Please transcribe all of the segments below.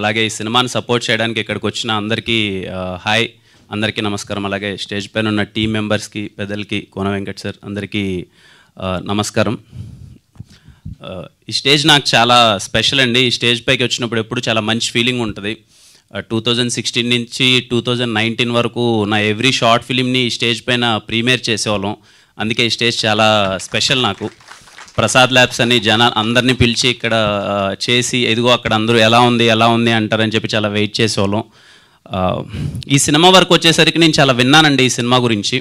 అలాగే ఈ సినిమాని సపోర్ట్ చేయడానికి ఇక్కడికి వచ్చిన అందరికీ హాయ్, అందరికీ నమస్కారం. అలాగే స్టేజ్ పైన ఉన్న టీం మెంబర్స్కి, పెద్దలకి, కోన వెంకట్ సార్ అందరికీ నమస్కారం. ఈ స్టేజ్ నాకు చాలా స్పెషల్ అండి. ఈ స్టేజ్ పైకి వచ్చినప్పుడు ఎప్పుడు చాలా మంచి ఫీలింగ్ ఉంటుంది. 2016 నుంచి 2019 వరకు నా ఎవ్రీ షార్ట్ ఫిలింని ఈ స్టేజ్ పైన ప్రీమియర్ చేసేవాళ్ళం. అందుకే ఈ స్టేజ్ చాలా స్పెషల్ నాకు. ప్రసాద్ ల్యాబ్స్ అని అందరినీ పిలిచి ఇక్కడ చేసి ఇదిగో అక్కడ అందరూ ఎలా ఉంది అంటారని చెప్పి చాలా వెయిట్ చేసేవాళ్ళం. ఈ సినిమా వరకు వచ్చేసరికి నేను చాలా విన్నానండి ఈ సినిమా గురించి.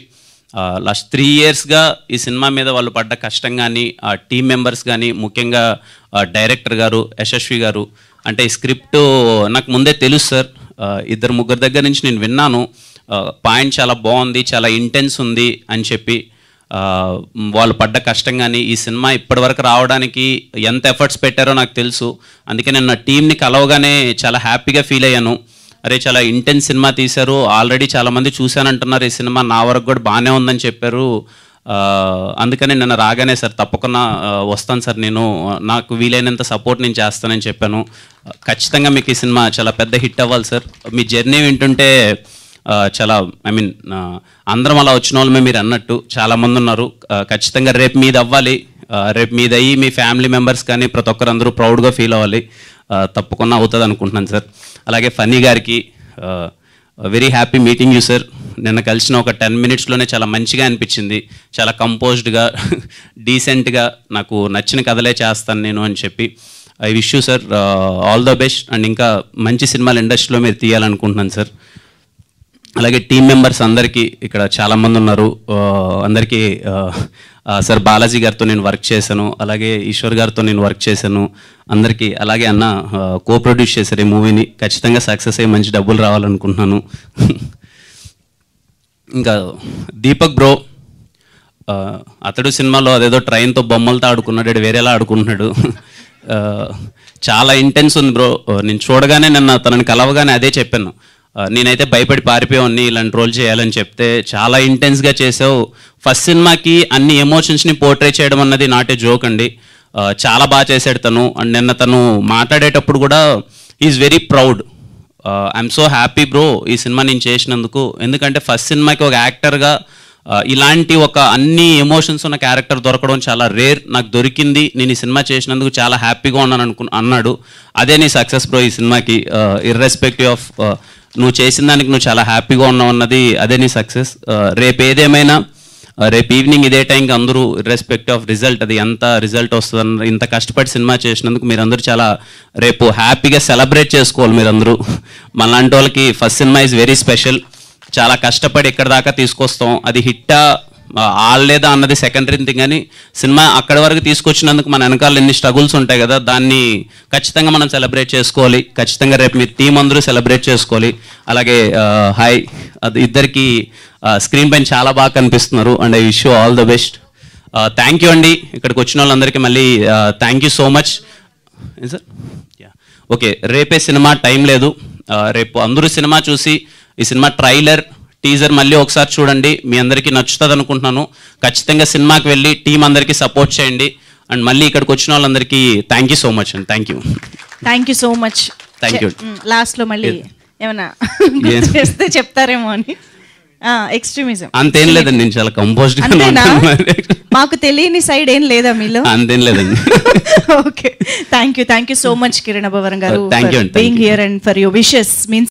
లాస్ట్ 3 yearsగా ఈ సినిమా మీద వాళ్ళు పడ్డ కష్టం కానీ, టీం మెంబర్స్ కానీ, ముఖ్యంగా డైరెక్టర్ గారు యశస్వి గారు, అంటే ఈ స్క్రిప్ట్ నాకు ముందే తెలుసు సార్. 2-3 దగ్గర నుంచి నేను విన్నాను. పాయింట్ చాలా బాగుంది, చాలా ఇంటెన్స్ ఉంది అని చెప్పి వాళ్ళు పడ్డ కష్టం కానీ, ఈ సినిమా ఇప్పటివరకు రావడానికి ఎంత ఎఫర్ట్స్ పెట్టారో నాకు తెలుసు. అందుకే నేను నా టీంని కలవగానే చాలా హ్యాపీగా ఫీల్ అయ్యాను. అరే చాలా ఇంటెన్స్ సినిమా తీశారు, ఆల్రెడీ చాలామంది చూశానంటున్నారు, ఈ సినిమా నా వరకు కూడా బాగానే ఉందని చెప్పారు. అందుకని నిన్న రాగానే సార్ తప్పకుండా వస్తాను సార్, నేను నాకు వీలైనంత సపోర్ట్ నేను చేస్తానని చెప్పాను. ఖచ్చితంగా మీకు ఈ సినిమా చాలా పెద్ద హిట్ అవ్వాలి సార్. మీ జర్నీ వింటుంటే చాలా అందరం అలా వచ్చిన వాళ్ళమే మీరు అన్నట్టు చాలామంది ఉన్నారు. ఖచ్చితంగా రేపు మీది అవ్వాలి, రేపు మీది అయ్యి మీ ఫ్యామిలీ మెంబర్స్ కానీ ప్రతి ఒక్కరు అందరూ ప్రౌడ్గా ఫీల్ అవ్వాలి. తప్పకుండా అవుతుంది అనుకుంటున్నాను సార్. అలాగే ఫనీ గారికి very happy meeting you sir. నిన్న కలిసిన ఒక 10 minutesలోనే చాలా మంచిగా అనిపించింది. చాలా కంపోజ్డ్గా, డీసెంట్గా నాకు నచ్చిన కథలే చేస్తాను నేను అని చెప్పి. I wish you sir all the best. And ఇంకా మంచి సినిమాలు ఇండస్ట్రీలో మీరు తీయాలనుకుంటున్నాను సార్. అలాగే టీం మెంబర్స్ అందరికీ ఇక్కడ చాలామంది ఉన్నారు. అందరికీ సార్ బాలాజీ గారితో నేను వర్క్ చేశాను, అలాగే ఈశ్వర్ గారితో నేను వర్క్ చేశాను అందరికీ. అలాగే అన్న ప్రొడ్యూస్ చేశారు ఈ మూవీని. ఖచ్చితంగా సక్సెస్ అయ్యి మంచి డబ్బులు రావాలనుకుంటున్నాను. ఇంకా దీపక్ బ్రో, అతడు సినిమాలో అదేదో ట్రైన్తో బొమ్మలతో ఆడుకున్నాడు, వేరేలా ఆడుకుంటున్నాడు. చాలా ఇంటెన్స్ ఉంది బ్రో. నేను చూడగానే నిన్న తనని కలవగానే అదే చెప్పాను, నేనైతే భయపడి పారిపోయాన్ని ఇలాంటి రోల్ చేయాలని చెప్తే చాలా ఇంటెన్స్గా చేసావు. ఫస్ట్ సినిమాకి అన్ని ఎమోషన్స్ని పోర్ట్రే చేయడం అన్నది నాట్ ఏ జోక్ అండి. చాలా బాగా చేశాడు తను. అండ్ నిన్న తను మాట్లాడేటప్పుడు కూడా is very proud. I'm so happy bro ఈ సినిమా నేను చేసినందుకు. ఎందుకంటే ఫస్ట్ సినిమాకి ఒక యాక్టర్గా ఇలాంటి ఒక అన్ని ఎమోషన్స్ ఉన్న క్యారెక్టర్ దొరకడం చాలా రేర్. నాకు దొరికింది, నేను ఈ సినిమా చేసినందుకు చాలా హ్యాపీగా ఉన్నాను అన్నాడు. అదే నీ సక్సెస్ బ్రో ఈ సినిమాకి. ఇర్రెస్పెక్టివ్ ఆఫ్ నువ్వు చేసిన దానికి నువ్వు చాలా హ్యాపీగా ఉన్నావు అన్నది అదే నీ సక్సెస్. రేపు ఏదేమైనా రేపు ఈవినింగ్ ఇదే టైంకి అందరూ ఇర్రెస్పెక్టివ్ ఆఫ్ రిజల్ట్, అది ఎంత రిజల్ట్ వస్తుందన్న ఇంత కష్టపడి సినిమా చేసినందుకు మీరందరూ చాలా రేపు హ్యాపీగా సెలబ్రేట్ చేసుకోవాలి మీరందరూ. మనలాంటి వాళ్ళకి first cinema is very special. చాలా కష్టపడి ఇక్కడ దాకా తీసుకొస్తాం. అది హిట్టా ఆడలేదా అన్నది సెకండరీ థింగ్, కానీ సినిమా అక్కడి వరకు తీసుకొచ్చినందుకు మన వెనకాల ఎన్ని స్ట్రగుల్స్ ఉంటాయి కదా, దాన్ని ఖచ్చితంగా మనం సెలబ్రేట్ చేసుకోవాలి. ఖచ్చితంగా రేపు మీ టీం అందరూ సెలబ్రేట్ చేసుకోవాలి. అలాగే హాయ్, అది ఇద్దరికి స్క్రీన్ పైన చాలా బాగా కనిపిస్తున్నారు. And I wish you all the best. Thank you అండి ఇక్కడికి వచ్చిన వాళ్ళందరికీ మళ్ళీ thank you so much sir. Okay, రేపే సినిమా, టైం లేదు. రేపు అందరూ సినిమా చూసి ఈ సినిమా ట్రైలర్, టీజర్ మళ్ళీ ఒకసారి చూడండి. మీ అందరికీ నచ్చుతుంది అనుకుంటున్నాను. ఖచ్చితంగా సినిమాకి వెళ్ళి టీం అందరికీ సపోర్ట్ చేయండి. అండ్ మళ్ళీ ఇక్కడికి వచ్చిన వాళ్ళందరికీ థ్యాంక్ యూ సో మచ్ అండి. Thank you so much. Thank you. లాస్ట్లో మళ్ళీ ఏమన్నా చేస్తే చెప్తారేమో అని. ఎక్స్ట్రీమిజం అంతేం లేదండి, నేను చాలా కంపోజ్డ్ గా మాకు తెలియని సైడ్ ఏం లేదా మీలో? అంతేం లేదండి. Okay, thank you so much Kiran Abbavaram గారు, thank you being here and for your wishes. Means